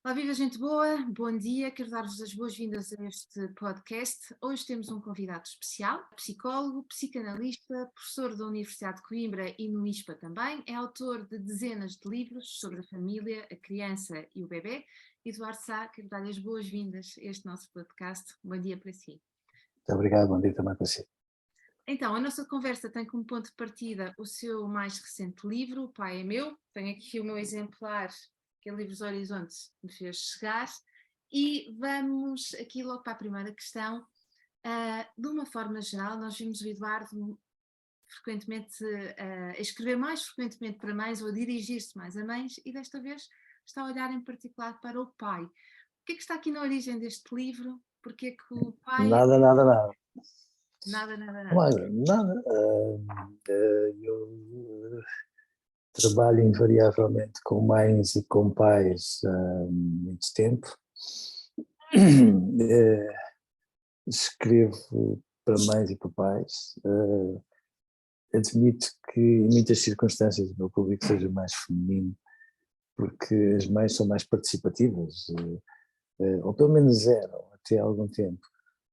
Olá, viva gente boa, bom dia, quero dar-vos as boas-vindas a este podcast. Hoje temos um convidado especial, psicólogo, psicanalista, professor da Universidade de Coimbra e no ISPA também, é autor de dezenas de livros sobre a família, a criança e o bebê. Eduardo Sá, quero dar-lhe as boas-vindas a este nosso podcast. Bom dia para si. Muito obrigado, bom dia também para si. Então, a nossa conversa tem como ponto de partida o seu mais recente livro, O Pai é Meu. Tenho aqui o meu exemplar, que é Livros Horizontes, me fez chegar. E vamos aqui logo para a primeira questão. De uma forma geral, nós vimos o Eduardo frequentemente a escrever mais frequentemente para mães ou a dirigir-se mais a mães, e desta vez está a olhar em particular para o pai. O que é que está aqui na origem deste livro? Porque é que o pai... Nada. Nada, nada, nada. Olha, nada. Eu trabalho invariavelmente com mães e com pais há muito tempo. Escrevo para mães e para pais. Admito que em muitas circunstâncias o meu público seja mais feminino, porque as mães são mais participativas, ou pelo menos eram até há algum tempo,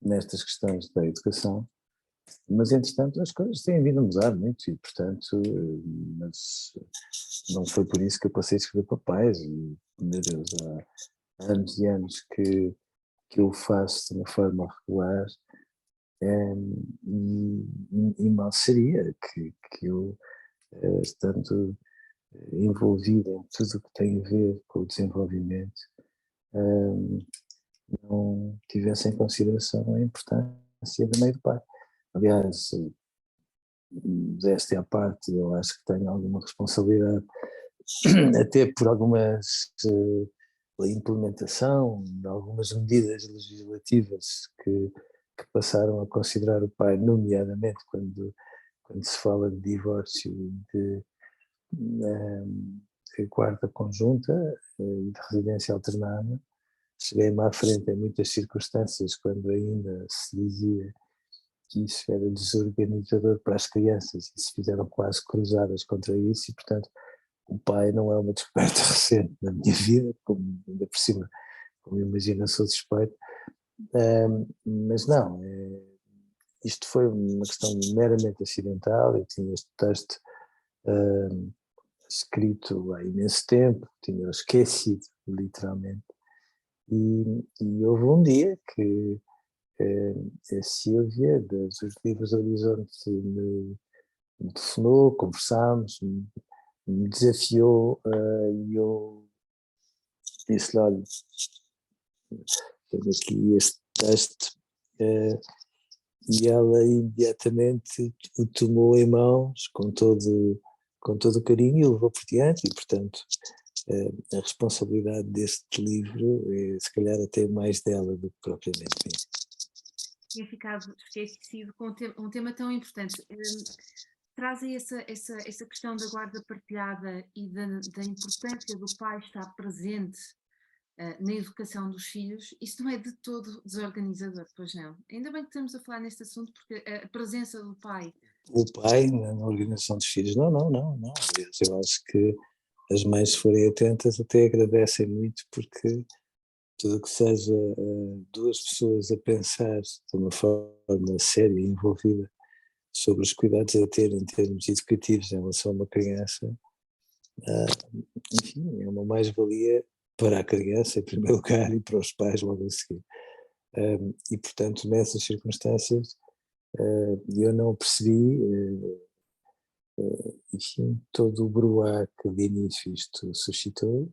nestas questões da educação. Mas, entretanto, as coisas têm vindo a mudar muito e, portanto, mas não foi por isso que eu passei a escrever papéis. E, meu Deus, há anos e anos que eu faço de uma forma regular, e mal seria que eu, estando envolvido em tudo o que tem a ver com o desenvolvimento, não tivesse em consideração a importância do meio do pai. Aliás, desta é a parte, eu acho que tenho alguma responsabilidade, até por algumas implementação de algumas medidas legislativas que passaram a considerar o pai, nomeadamente quando se fala de divórcio de guarda conjunta e de residência alternada. Cheguei-me à frente em muitas circunstâncias quando ainda se dizia que isso era desorganizador para as crianças e se fizeram quase cruzadas contra isso, e portanto o pai não é uma descoberta recente na minha vida, como ainda por cima, como imagina, sou suspeito, mas não, isto foi uma questão meramente acidental. Eu tinha este texto escrito há imenso tempo, tinha esquecido literalmente, e houve um dia que a Sílvia, dos Livros Horizonte, me telefonou, conversámos, me desafiou, e eu disse-lhe: olha, tenho aqui este texto, e ela imediatamente o tomou em mãos com todo o carinho e levou por diante, e portanto a responsabilidade deste livro é se calhar até mais dela do que propriamente minha. Tinha ficado esquecido com um tema tão importante. Traz aí essa questão da guarda partilhada e da importância do pai estar presente na educação dos filhos. Isso não é de todo desorganizador, pois não? Ainda bem que estamos a falar neste assunto, porque a presença do pai... O pai na organização dos filhos, não. Aliás, eu acho que as mães, se forem atentas, até agradecem muito, porque tudo o que seja duas pessoas a pensar de uma forma séria e envolvida sobre os cuidados a ter em termos educativos em relação a uma criança, enfim, é uma mais-valia para a criança em primeiro lugar e para os pais logo a seguir. E portanto, nessas circunstâncias, eu não percebi, enfim, todo o bruá que de início isto suscitou.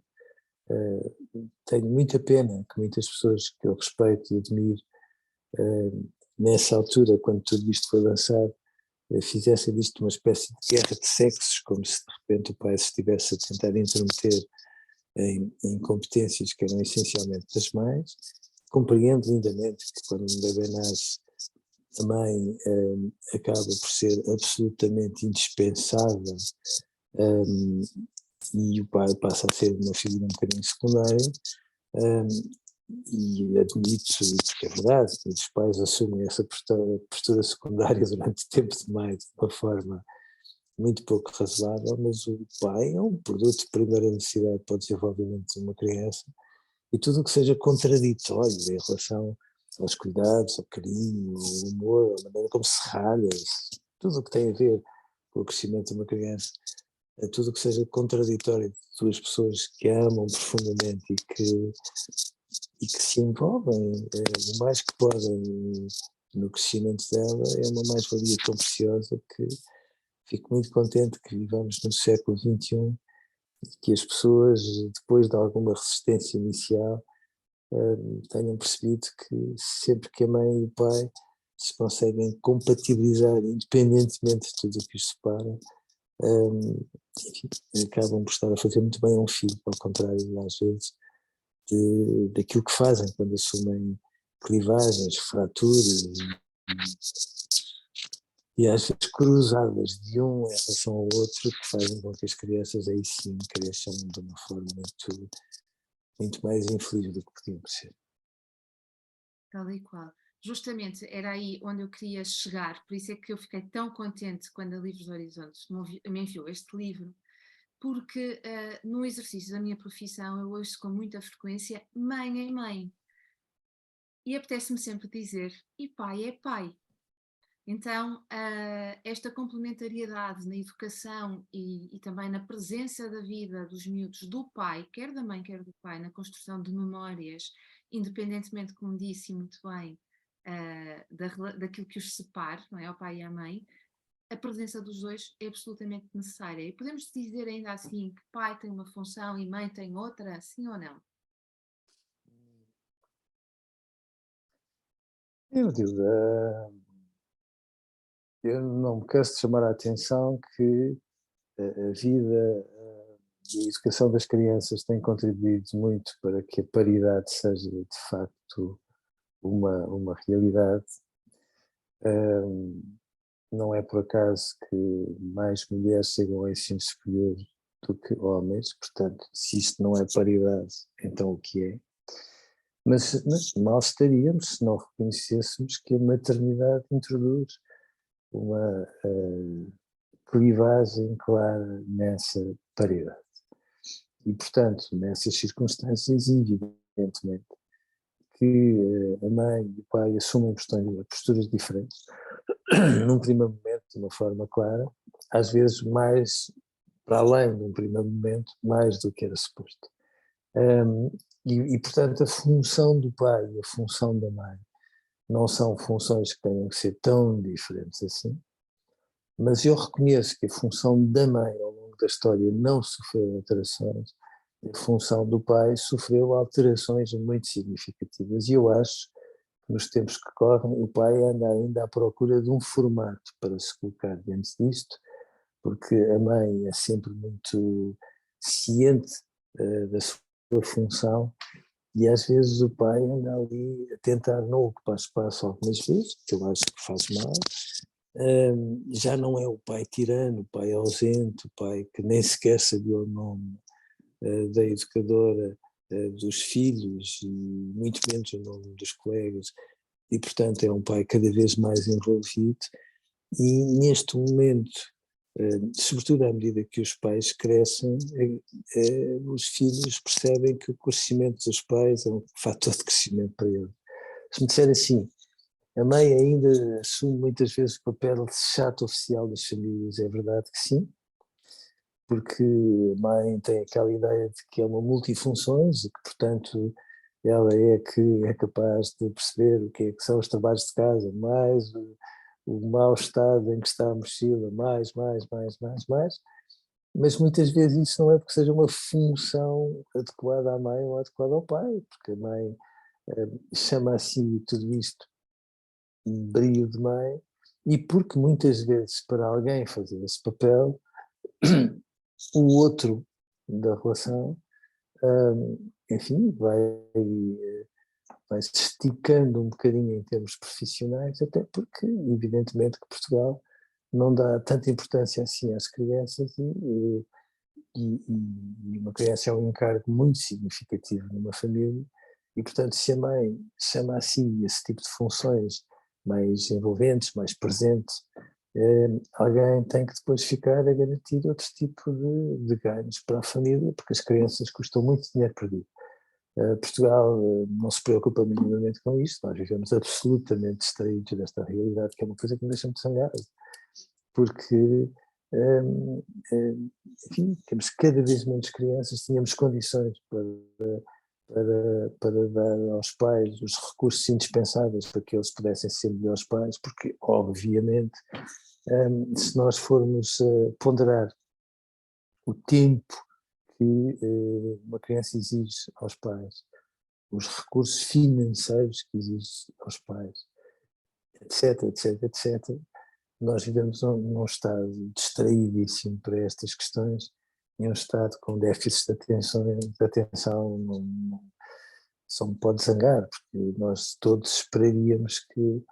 Tenho muita pena que muitas pessoas que eu respeito e admiro, nessa altura, quando tudo isto foi lançado, fizessem disto uma espécie de guerra de sexos, como se de repente o pai se estivesse a tentar intrometer em competências que eram essencialmente das mães. Compreendo lindamente que quando um bebê nasce, a mãe acaba por ser absolutamente indispensável, e o pai passa a ser uma figura um bocadinho secundária, e admito, porque é verdade, os pais assumem essa postura secundária durante tempo demais, de uma forma muito pouco razoável, mas o pai é um produto de primeira necessidade para o desenvolvimento de uma criança, E tudo o que seja contraditório em relação aos cuidados, ao carinho, ao humor, à maneira como se ralha, tudo o que tem a ver com o crescimento de uma criança, tudo o que seja contraditório de duas pessoas que amam profundamente e que se envolvem o mais que podem no crescimento dela, é uma mais-valia tão preciosa que fico muito contente que vivamos no século XXI e que as pessoas, depois de alguma resistência inicial, tenham percebido que sempre que a mãe e o pai se conseguem compatibilizar, independentemente de tudo o que os separa, enfim, acabam por estar a fazer muito bem a um filho, ao contrário, às vezes, daquilo que fazem quando assumem clivagens, fraturas e às vezes cruzadas de um em relação ao outro, que fazem com que as crianças aí sim cresçam de uma forma muito mais infeliz do que podiam ser. Tal e qual. Justamente era aí onde eu queria chegar, por isso é que eu fiquei tão contente quando a Livros Horizontes me enviou este livro, porque no exercício da minha profissão eu ouço com muita frequência mãe é mãe. E apetece-me sempre dizer, e pai é pai. Então, esta complementariedade na educação e também na presença da vida dos miúdos do pai, quer da mãe, quer do pai, na construção de memórias, independentemente, como disse muito bem, daquilo que os separa, não é? O pai e a mãe, a presença dos dois é absolutamente necessária. E podemos dizer ainda assim que pai tem uma função e mãe tem outra, sim ou não? Eu digo, eu não me canso de chamar a atenção que a vida e a educação das crianças tem contribuído muito para que a paridade seja de facto uma realidade. Não é por acaso que mais mulheres chegam ao ensino superior do que homens, portanto, se isto não é paridade, então o que é? Mas mal estaríamos se não reconhecêssemos que a maternidade introduz uma clivagem clara nessa paridade. E, portanto, nessas circunstâncias, evidentemente, que a mãe e o pai assumem posturas diferentes, num primeiro momento, de uma forma clara, às vezes mais, para além de um primeiro momento, mais do que era suposto. Portanto, a função do pai e a função da mãe não são funções que tenham que ser tão diferentes assim, mas eu reconheço que a função da mãe ao longo da história não sofreu alterações, a função do pai sofreu alterações muito significativas, e eu acho que nos tempos que correm o pai anda ainda à procura de um formato para se colocar diante disto, porque a mãe é sempre muito ciente da sua função, e às vezes o pai anda ali a tentar não ocupar espaço algumas vezes, que eu acho que faz mal. Já não é o pai tirano, o pai ausente, o pai que nem sequer sabia o nome da educadora dos filhos, e muito menos o nome dos colegas, e portanto é um pai cada vez mais envolvido, e neste momento, sobretudo à medida que os pais crescem, os filhos percebem que o crescimento dos pais é um fator de crescimento para eles. Se me disser assim, a mãe ainda assume muitas vezes o papel de chato oficial das famílias, é verdade que sim, porque a mãe tem aquela ideia de que é uma multifunções e que, portanto, ela é que é capaz de perceber o que é que são os trabalhos de casa, mais o mau estado em que está a mochila, mais, mas muitas vezes isso não é porque seja uma função adequada à mãe ou adequada ao pai, porque a mãe chama assim tudo isto brio de mãe, e porque muitas vezes para alguém fazer esse papel, o outro da relação, enfim, vai se esticando um bocadinho em termos profissionais, até porque evidentemente que Portugal não dá tanta importância assim às crianças, e uma criança é um encargo muito significativo numa família, e portanto se a mãe chama assim esse tipo de funções mais envolventes, mais presentes, alguém tem que depois ficar a garantir outro tipo de ganhos para a família, porque as crianças custam muito dinheiro perdido. Portugal não se preocupa minimamente com isto, nós vivemos absolutamente distraídos desta realidade, que é uma coisa que me deixa muito zangado, porque, enfim, temos cada vez menos crianças, tínhamos condições para dar aos pais os recursos indispensáveis para que eles pudessem ser melhores pais, porque, obviamente, se nós formos ponderar o tempo que uma criança exige aos pais, os recursos financeiros que exige aos pais, etc, etc, etc, nós vivemos num estado distraídíssimo para estas questões, em um estado com déficits de atenção só me pode zangar, porque nós todos esperaríamos que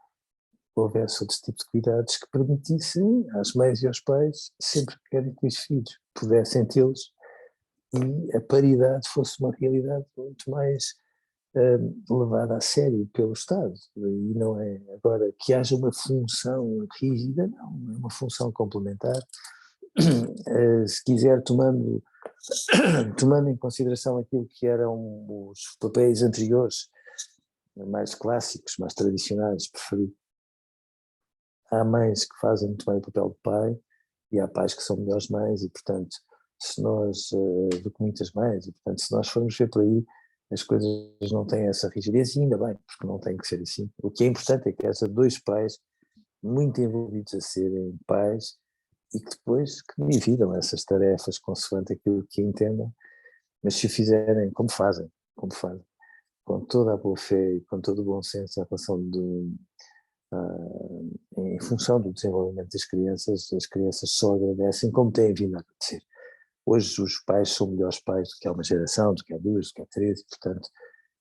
houvesse outro tipo de cuidados que permitissem às mães e aos pais, sempre que querem que os filhos pudessem tê-los, e a paridade fosse uma realidade muito mais levada a sério pelo Estado, e não é agora que haja uma função rígida, não, é uma função complementar, se quiser tomando em consideração aquilo que eram os papéis anteriores, mais clássicos, mais tradicionais, preferido. Há mães que fazem muito bem o papel de pai e há pais que são melhores mães e, portanto, se nós, do que muitas mães, e, portanto, se nós formos ver por aí, as coisas não têm essa rigidez e ainda bem, porque não tem que ser assim. O que é importante é que haja dois pais muito envolvidos a serem pais e que depois que dividam essas tarefas consoante aquilo que entendam, mas se o fizerem como fazem, com toda a boa fé e com todo o bom senso em relação em função do desenvolvimento das crianças, as crianças só agradecem como têm vindo a acontecer. Hoje os pais são melhores pais do que há uma geração, do que há duas, do que há três, e portanto,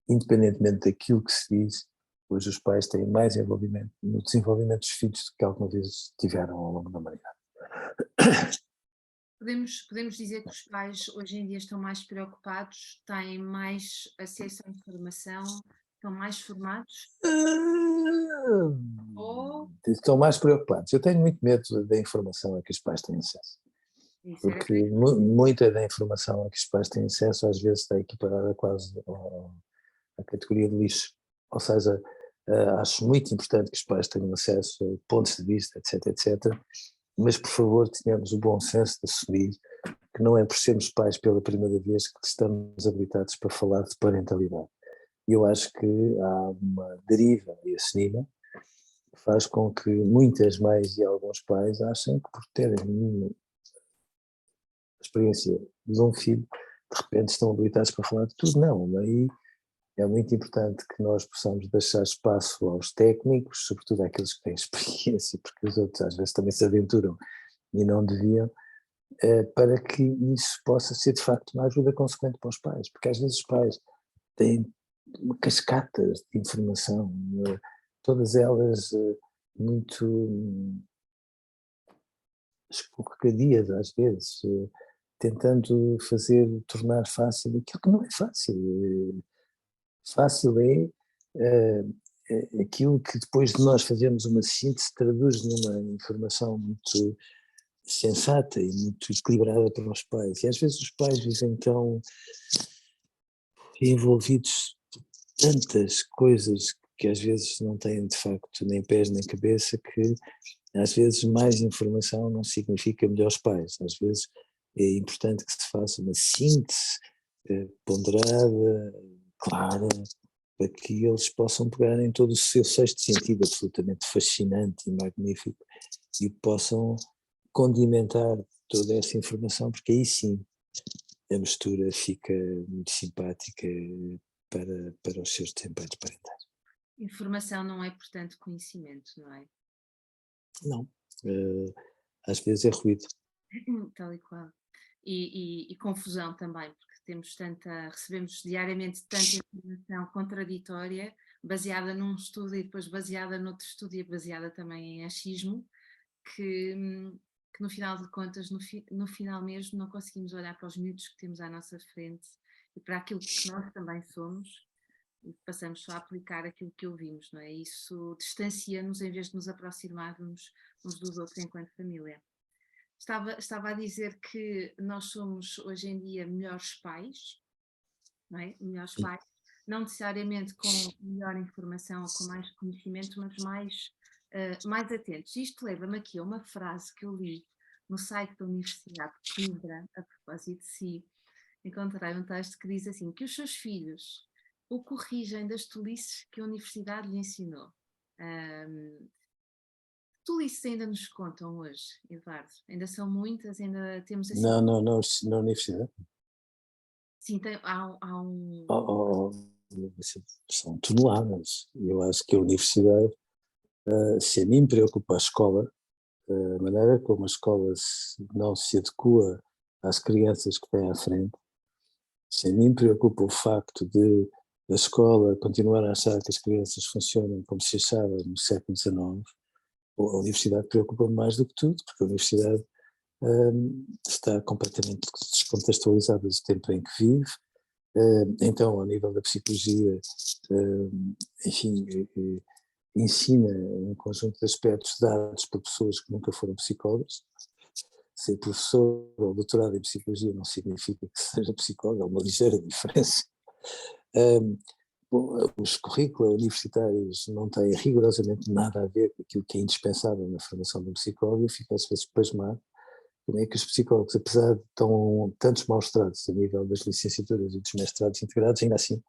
independentemente daquilo que se diz, hoje os pais têm mais envolvimento no desenvolvimento dos filhos do que alguma vez tiveram ao longo da humanidade. Podemos dizer que os pais hoje em dia estão mais preocupados, têm mais acesso à informação, estão mais formados? Ou Estão mais preocupados. Eu tenho muito medo da informação a que os pais têm acesso. isso era Porque muita da informação a que os pais têm acesso às vezes está equiparada quase à categoria de lixo. Ou seja, acho muito importante que os pais tenham acesso a pontos de vista, etc, etc, mas por favor tenhamos o bom senso de assumir que não é por sermos pais pela primeira vez que estamos habilitados para falar de parentalidade. E eu acho que há uma deriva a esse nível que faz com que muitas mães e alguns pais achem que por terem experiência de um filho, de repente estão habilitados para falar de tudo. Não, aí é muito importante que nós possamos deixar espaço aos técnicos, sobretudo àqueles que têm experiência, porque os outros às vezes também se aventuram e não deviam, para que isso possa ser de facto uma ajuda consequente para os pais, porque às vezes os pais têm uma cascata de informação, todas elas muito escorregadias às vezes, tentando tornar fácil aquilo que não é fácil. Fácil aquilo que depois de nós fazermos uma síntese traduz numa informação muito sensata e muito equilibrada para os pais. E às vezes os pais vivem tão envolvidos em tantas coisas que às vezes não têm de facto nem pés nem cabeça, que às vezes mais informação não significa melhores pais. Às vezes é importante que se faça uma síntese ponderada, clara, para que eles possam pegar em todo o seu sexto sentido absolutamente fascinante e magnífico e possam condimentar toda essa informação, porque aí sim a mistura fica muito simpática para os seus desempenhos parentais. informação não é, portanto, conhecimento, não é? Não, às vezes é ruído. Tal e qual. E confusão também, porque recebemos diariamente tanta informação contraditória, baseada num estudo e depois baseada noutro estudo e baseada também em achismo, que, que no final de contas, no final mesmo, não conseguimos olhar para os miúdos que temos à nossa frente e para aquilo que nós também somos e passamos só a aplicar aquilo que ouvimos, não é? Isso distancia-nos em vez de nos aproximarmos uns dos outros enquanto família. Estava a dizer que nós somos hoje em dia melhores pais, não é? Melhores pais, não necessariamente com melhor informação ou com mais conhecimento, mas mais atentos. Isto leva-me aqui a uma frase que eu li no site da Universidade de Coimbra, a propósito de si. Encontrei um texto que diz assim, que os seus filhos o corrigem das tolices que a universidade lhe ensinou. Tolices ainda nos contam hoje, Eduardo? Ainda são muitas, ainda temos assim... Não, na universidade. Sim, há um... Oh, são toneladas. Eu acho que a universidade, se a mim preocupa a escola, a maneira como a escola não se adequa às crianças que têm à frente, se a mim preocupa o facto de a escola continuar a achar que as crianças funcionam como se achava no século XIX, a universidade preocupa-me mais do que tudo, porque a universidade está completamente descontextualizada do tempo em que vive. Então, ao nível da psicologia, enfim, ensina um conjunto de aspectos dados por pessoas que nunca foram psicólogas. Ser professor ou doutorado em psicologia não significa que seja psicólogo, é uma ligeira diferença. Os currículos universitários não têm rigorosamente nada a ver com aquilo que é indispensável na formação de um psicólogo, e fico às vezes pasmado como é que os psicólogos, apesar de tantos maus tratos a nível das licenciaturas e dos mestrados integrados, ainda assim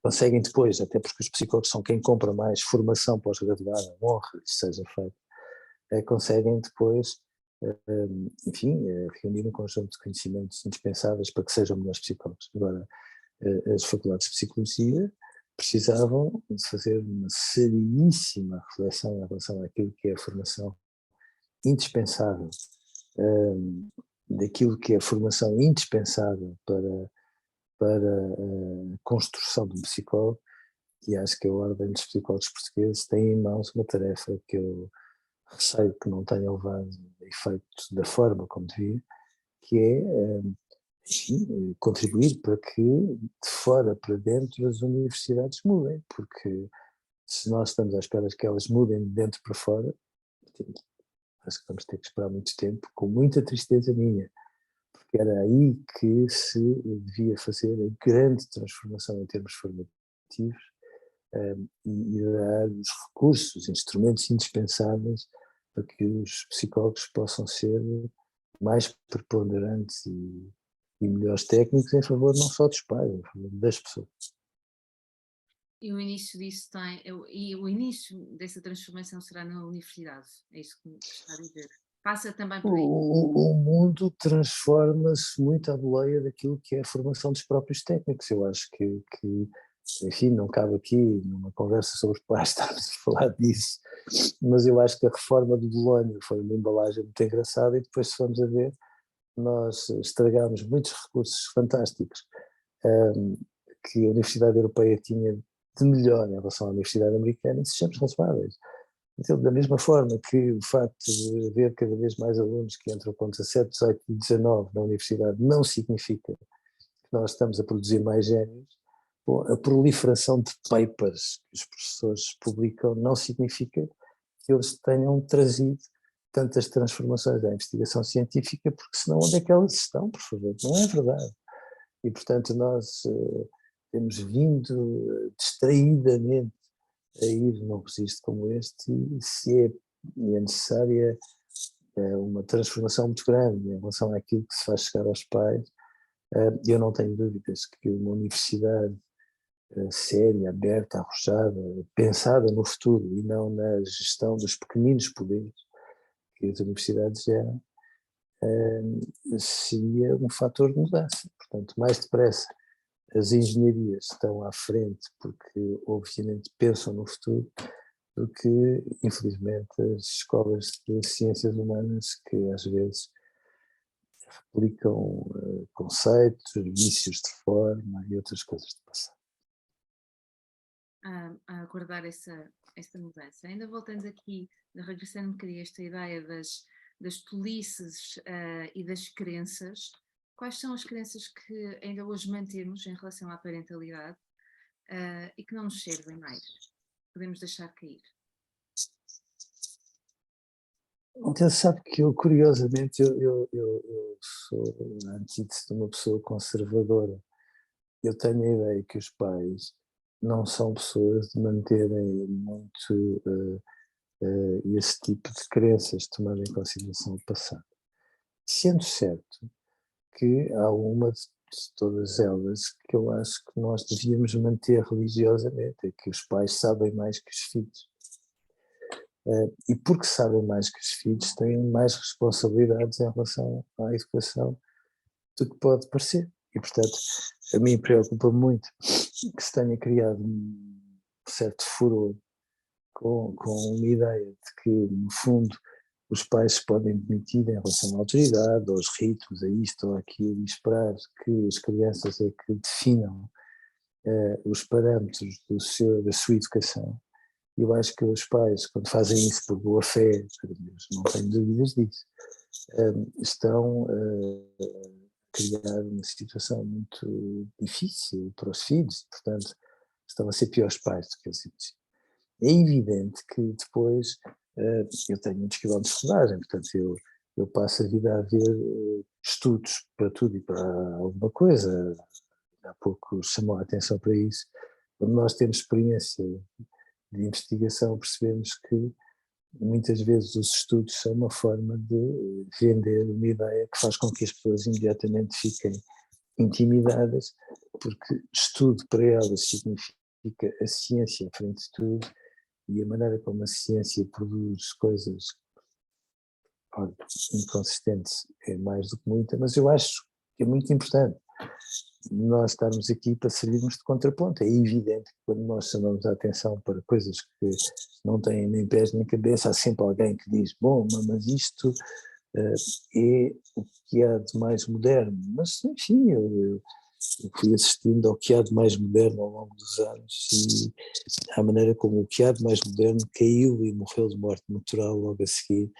conseguem depois, até porque os psicólogos são quem compra mais formação pós-graduada, honra lhes seja feita, conseguem depois, enfim, reunir um conjunto de conhecimentos indispensáveis para que sejam melhores psicólogos. Agora, as faculdades de psicologia precisavam de fazer uma seríssima reflexão em relação àquilo que é a formação indispensável, daquilo que é a formação indispensável para a construção de um psicólogo, e acho que a Ordem dos Psicólogos Portugueses tem em mãos uma tarefa que eu receio que não tenha levado efeito da forma como devia, que é, enfim, contribuir para que de fora para dentro as universidades mudem, porque se nós estamos à espera que elas mudem de dentro para fora, acho que vamos ter que esperar muito tempo, com muita tristeza minha, porque era aí que se devia fazer a grande transformação em termos formativos, e dar os recursos, os instrumentos indispensáveis para que os psicólogos possam ser mais preponderantes e melhores técnicos em favor não só dos pais, em favor das pessoas. E o início disso e o início dessa transformação será na universidade, é isso que está a dizer. Passa também por aí. O mundo transforma-se muito à boleia daquilo que é a formação dos próprios técnicos. Eu acho que enfim, não cabe aqui numa conversa sobre pais estarmos a falar disso, mas eu acho que a reforma do Bolonha foi uma embalagem muito engraçada, e depois, se vamos a ver, nós estragámos muitos recursos fantásticos que a Universidade Europeia tinha de melhor em relação à Universidade Americana, e sejamos razoáveis. Então, da mesma forma que o facto de haver cada vez mais alunos que entram com 17, 18 e 19 na universidade não significa que nós estamos a produzir mais génios, bom, a proliferação de papers que os professores publicam não significa que eles tenham trazido tantas transformações à investigação científica, porque senão onde é que elas estão, por favor? Não é verdade. E, portanto, nós temos vindo distraidamente a ir num registro como este, e se é necessária uma transformação muito grande em relação àquilo que se faz chegar aos pais, eu não tenho dúvidas que uma universidade séria, aberta, arrojada, pensada no futuro e não na gestão dos pequeninos poderes que as universidades geram, seria um fator de mudança. Portanto, mais depressa as engenharias estão à frente porque obviamente pensam no futuro, do que, infelizmente, as escolas de ciências humanas, que às vezes replicam conceitos, vícios de forma e outras coisas de passado. A aguardar essa mudança. Ainda voltando aqui, regressando um bocadinho a esta ideia das tolices e das crenças, quais são as crenças que ainda hoje mantemos em relação à parentalidade e que não nos servem mais? Podemos deixar cair. Então, sabe que eu, curiosamente, eu sou a antítese de uma pessoa conservadora, eu tenho a ideia que os pais não são pessoas de manterem muito esse tipo de crenças, tomando em consideração o passado. Sendo certo que há uma de todas elas que eu acho que nós devíamos manter religiosamente, é que os pais sabem mais que os filhos. E porque sabem mais que os filhos, têm mais responsabilidades em relação à educação do que pode parecer. E, portanto, a mim preocupa muito que se tenha criado um certo furor com uma ideia de que, no fundo, os pais se podem demitir em relação à autoridade, aos ritos, a isto ou aquilo, e esperar que as crianças é que definam os parâmetros da sua educação. Eu acho que os pais, quando fazem isso por boa fé, não tenho dúvidas disso, estão a criar uma situação muito difícil para os filhos, portanto, estão a ser piores pais do que eles imaginam. É evidente que depois eu tenho muitos quilómetros de rodagem, portanto eu passo a vida a ver estudos para tudo e para alguma coisa. Há pouco chamou a atenção para isso. Quando nós temos experiência de investigação, percebemos que muitas vezes os estudos são uma forma de vender uma ideia que faz com que as pessoas imediatamente fiquem intimidadas, porque estudo para elas significa a ciência à frente de tudo, e a maneira como a ciência produz coisas inconsistentes é mais do que muita, mas eu acho que é muito importante nós estarmos aqui para servirmos de contraponto. É evidente que quando nós chamamos a atenção para coisas que não têm nem pés nem cabeça, há sempre alguém que diz, bom, mas isto é o que há de mais moderno. Mas, enfim, eu fui assistindo ao que há de mais moderno ao longo dos anos e à maneira como o que há de mais moderno caiu e morreu de morte natural logo a seguir.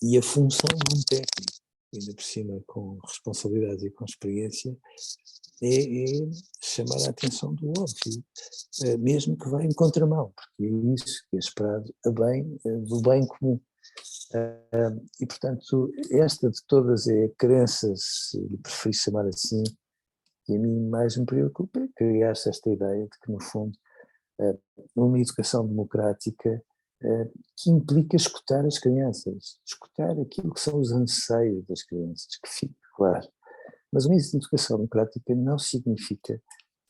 E a função de um técnico, ainda por cima com responsabilidade e com experiência, é chamar a atenção do óbvio, mesmo que vá em contramão, porque é isso que é esperado do bem comum. E, portanto, esta de todas é a crença, se lhe preferi chamar assim, que a mim mais me preocupa, é criar-se esta ideia de que, no fundo, uma educação democrática que implica escutar as crianças, escutar aquilo que são os anseios das crianças, que fique claro. Mas uma educação democrática não significa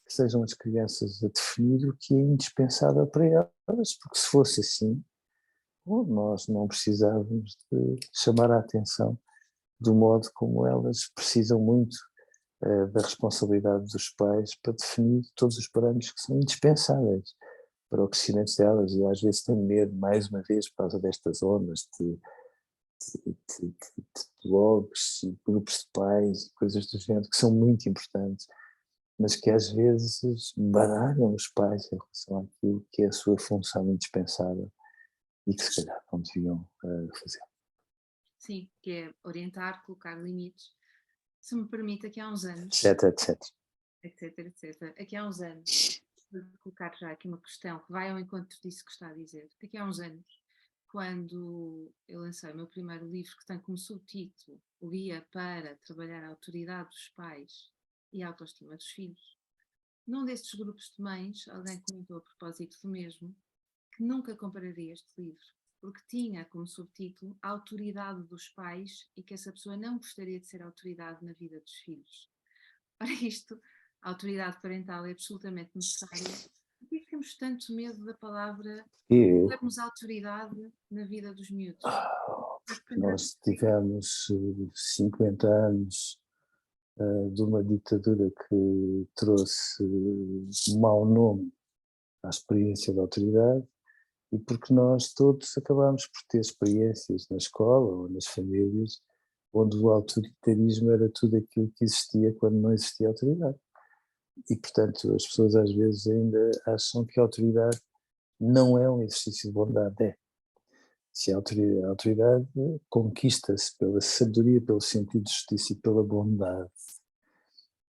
que sejam as crianças a definir o que é indispensável para elas, porque se fosse assim, nós não precisávamos de chamar a atenção do modo como elas precisam muito da responsabilidade dos pais para definir todos os parâmetros que são indispensáveis para o crescimento delas. E às vezes tenho medo, mais uma vez, por causa destas ondas de blogs e grupos de pais e coisas do género, que são muito importantes, mas que às vezes baralham os pais em relação àquilo que é a sua função indispensável e que se calhar não deviam fazer. Sim, que é orientar, colocar limites. Se me permite, aqui há uns anos, etc. Aqui há uns anos, vou colocar já aqui uma questão que vai ao encontro disso que está a dizer. Aqui há uns anos, quando eu lancei o meu primeiro livro, que tem como subtítulo o Guia para Trabalhar a Autoridade dos Pais e a Autoestima dos Filhos, num destes grupos de mães, alguém comentou a propósito do mesmo, que nunca compararia este livro, porque tinha como subtítulo a autoridade dos pais e que essa pessoa não gostaria de ser autoridade na vida dos filhos. Para isto, a autoridade parental é absolutamente necessária. Por que temos tanto medo da palavra termos autoridade na vida dos miúdos? Nós tivemos 50 anos de uma ditadura que trouxe um mau nome à experiência da autoridade e porque nós todos acabámos por ter experiências na escola ou nas famílias onde o autoritarismo era tudo aquilo que existia quando não existia autoridade. E, portanto, as pessoas às vezes ainda acham que a autoridade não é um exercício de bondade, é. Se a autoridade conquista-se pela sabedoria, pelo sentido de justiça e pela bondade.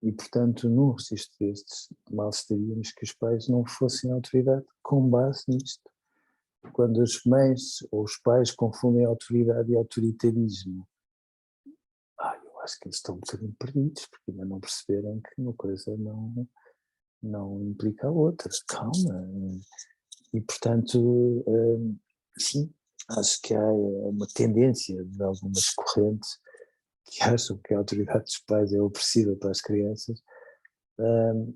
E, portanto, num registro destes, mal estaríamos que os pais não fossem autoridade com base nisto. Quando as mães ou os pais confundem autoridade e autoritarismo, eu acho que eles estão um bocadinho perdidos, porque ainda não perceberam que uma coisa não não implica a outra, calma. E, portanto, sim, acho que há uma tendência de algumas correntes que acham que a autoridade dos pais é opressiva para as crianças,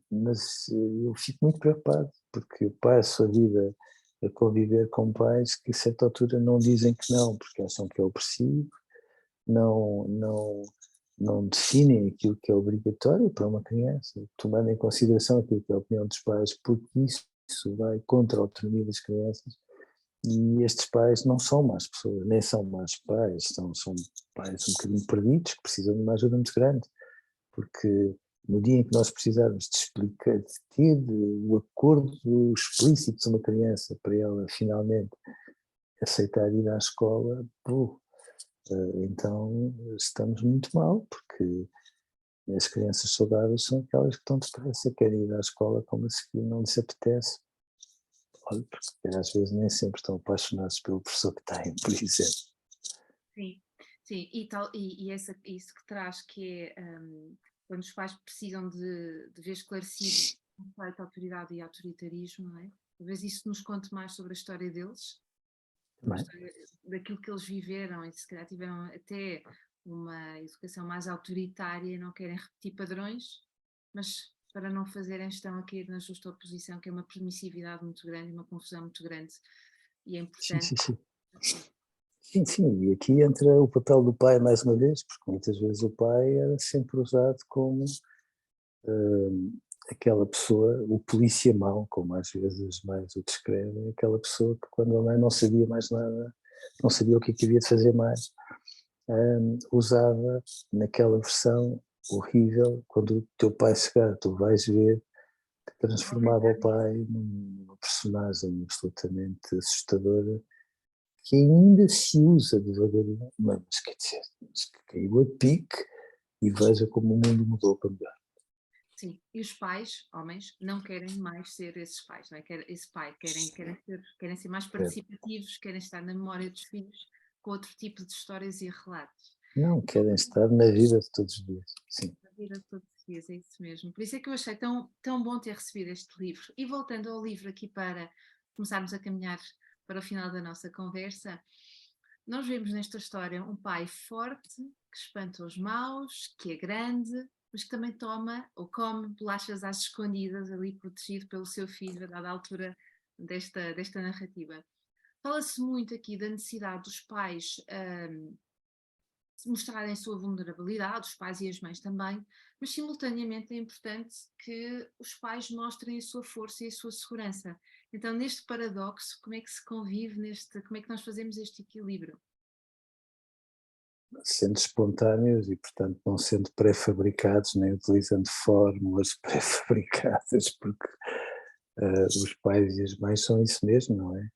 mas eu fico muito preocupado, porque eu passo a vida a conviver com pais que a certa altura não dizem que não, porque acham que é opressivo, não, não, não definem aquilo que é obrigatório para uma criança, tomando em consideração aquilo que é a opinião dos pais, porque isso vai contra a autonomia das crianças. E estes pais não são más pessoas, nem são más pais, são pais um bocadinho perdidos, que precisam de uma ajuda muito grande, porque no dia em que nós precisarmos de explicar, de ter o acordo explícito de uma criança para ela finalmente aceitar ir à escola, então estamos muito mal, porque as crianças saudáveis são aquelas que estão depressa, querem ir à escola como se não lhes apetece. Olha, porque às vezes nem sempre estão apaixonados pelo professor que têm, por exemplo. Sim, sim, isso que traz que é quando os pais precisam de ver esclarecido o conceito de autoridade e autoritarismo, não é? Talvez isso nos conte mais sobre a história deles, sobre a história daquilo que eles viveram e se calhar tiveram até uma educação mais autoritária e não querem repetir padrões, mas para não fazerem estão a cair na justa oposição, que é uma permissividade muito grande e uma confusão muito grande e é importante. Sim. Sim, e aqui entra o papel do pai mais uma vez, porque muitas vezes o pai era sempre usado como aquela pessoa, o polícia mau, como às vezes mais o descrevem, aquela pessoa que quando a mãe não sabia mais nada, não sabia o que havia de fazer mais, usava naquela versão horrível, quando o teu pai chegar, tu vais ver, que transformava o pai numa personagem absolutamente assustadora, que ainda se usa devagarinho, mas quer dizer, mas que caiu a pique e veja como o mundo mudou para melhor. Sim, e os pais, homens, não querem mais ser esses pais, não é? Esse pai, querem ser mais participativos, querem estar na memória dos filhos com outro tipo de histórias e relatos. Não, querem estar na vida de todos os dias, sim. Na vida de todos os dias, é isso mesmo. Por isso é que eu achei tão bom ter recebido este livro. E voltando ao livro aqui para começarmos a caminhar para o final da nossa conversa, nós vemos nesta história um pai forte, que espanta os maus, que é grande, mas que também toma ou come bolachas às escondidas, ali protegido pelo seu filho, a dada altura desta narrativa. Fala-se muito aqui da necessidade dos pais mostrarem a sua vulnerabilidade, os pais e as mães também, mas simultaneamente é importante que os pais mostrem a sua força e a sua segurança. Então, neste paradoxo, como é que se convive como é que nós fazemos este equilíbrio? Sendo espontâneos e, portanto, não sendo pré-fabricados, nem utilizando fórmulas pré-fabricadas, porque os pais e as mães são isso mesmo, não é?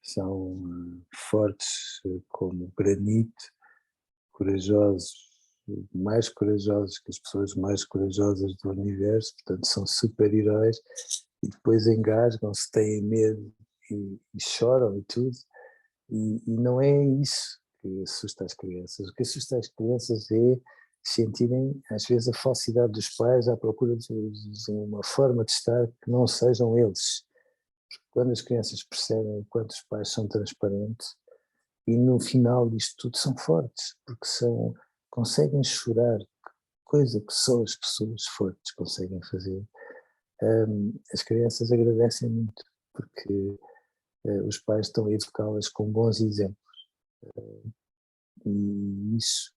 São fortes como granito, corajosos, mais corajosos que as pessoas mais corajosas do universo, portanto são super-heróis e depois engasgam-se, têm medo e choram e tudo, e não é isso que assusta as crianças. O que assusta as crianças é sentirem às vezes a falsidade dos pais à procura de uma forma de estar que não sejam eles. Quando as crianças percebem o quanto os pais são transparentes, e no final disto tudo são fortes, porque conseguem chorar, coisa que só as pessoas fortes conseguem fazer. As crianças agradecem muito, porque os pais estão a educá-las com bons exemplos. E isso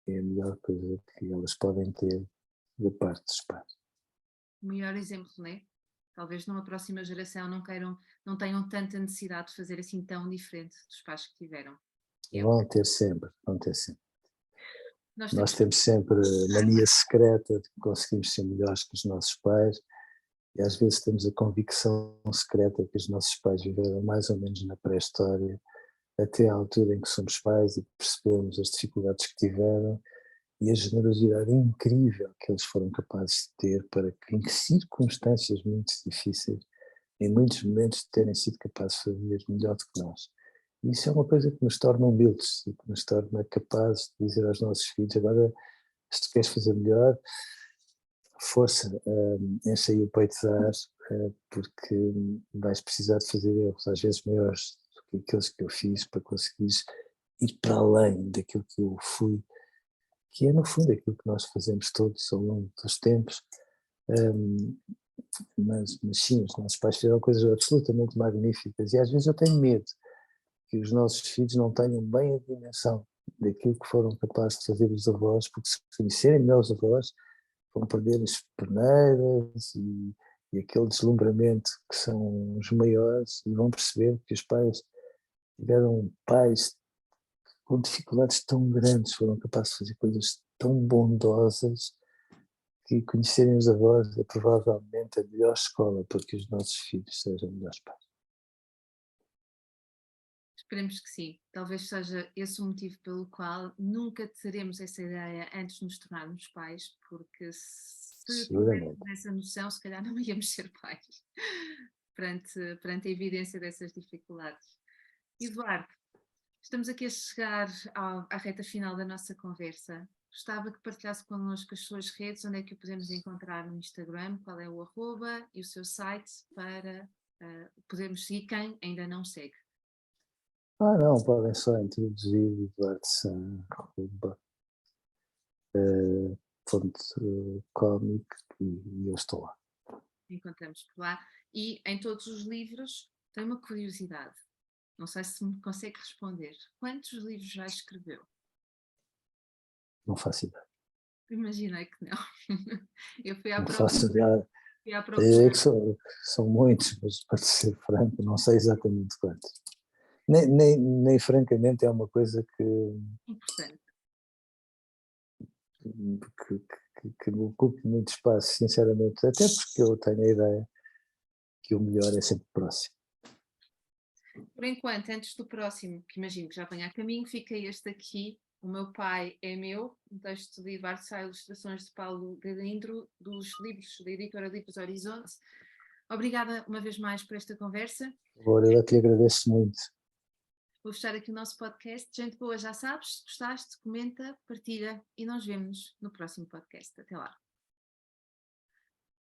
é a melhor coisa que elas podem ter da parte dos pais. O melhor exemplo, não é? Talvez numa próxima geração não tenham tanta necessidade de fazer assim tão diferente dos pais que tiveram. Vão ter sempre, vão ter sempre. Nós Temos sempre a mania secreta de que conseguimos ser melhores que os nossos pais e às vezes temos a convicção secreta que os nossos pais viveram mais ou menos na pré-história, até à altura em que somos pais e percebemos as dificuldades que tiveram e a generosidade incrível que eles foram capazes de ter para que, em circunstâncias muito difíceis, em muitos momentos, terem sido capazes de fazer melhor do que nós. E isso é uma coisa que nos torna humildes e que nos torna capazes de dizer aos nossos filhos: agora, se tu queres fazer melhor, força, enche aí o peito de ar, porque vais precisar de fazer erros às vezes maiores do que aqueles que eu fiz para conseguires ir para além daquilo que eu fui, que é no fundo aquilo que nós fazemos todos ao longo dos tempos. Mas sim, os nossos pais fizeram coisas absolutamente magníficas e às vezes eu tenho medo que os nossos filhos não tenham bem a dimensão daquilo que foram capazes de fazer os avós, porque se conhecerem melhor os avós, vão perder as peneiras e aquele deslumbramento que são os maiores e vão perceber que os pais tiveram pais com dificuldades tão grandes, foram capazes de fazer coisas tão bondosas que conhecerem os avós é provavelmente a melhor escola para que os nossos filhos sejam melhores pais. Esperemos que sim. Talvez seja esse o motivo pelo qual nunca teremos essa ideia antes de nos tornarmos pais, porque se tivéssemos Seguramente. essa noção, se calhar não íamos ser pais perante a evidência dessas dificuldades. Eduardo, estamos aqui a chegar à reta final da nossa conversa. Gostava que partilhasse connosco as suas redes, onde é que o podemos encontrar no Instagram, qual é o arroba e o seu site para podermos seguir quem ainda não segue. Não, podem só introduzir Eduardo Sá, ponto cómic e eu estou lá. Encontramos por lá. E em todos os livros tem uma curiosidade. Não sei se me consegue responder. Quantos livros já escreveu? Não faço ideia. Imaginei que não. Eu fui à Não procura. faço ideia. Fui à É procura. que são muitos, mas para ser franco, não sei exatamente quantos. Nem francamente é uma coisa Importante. que me ocupe muito espaço, sinceramente, até porque eu tenho a ideia que o melhor é sempre próximo. Por enquanto, antes do próximo, que imagino que já venha a caminho, fica este aqui. O Meu Pai é Meu, um texto de Eduardo Sá, ilustrações de Paulo Galindro, dos livros da editora Livros Horizonte. Obrigada uma vez mais por esta conversa. Agora, eu te agradeço muito. Vou fechar aqui o nosso podcast. Gente boa, já sabes, se gostaste, comenta, partilha e nós vemos no próximo podcast. Até lá.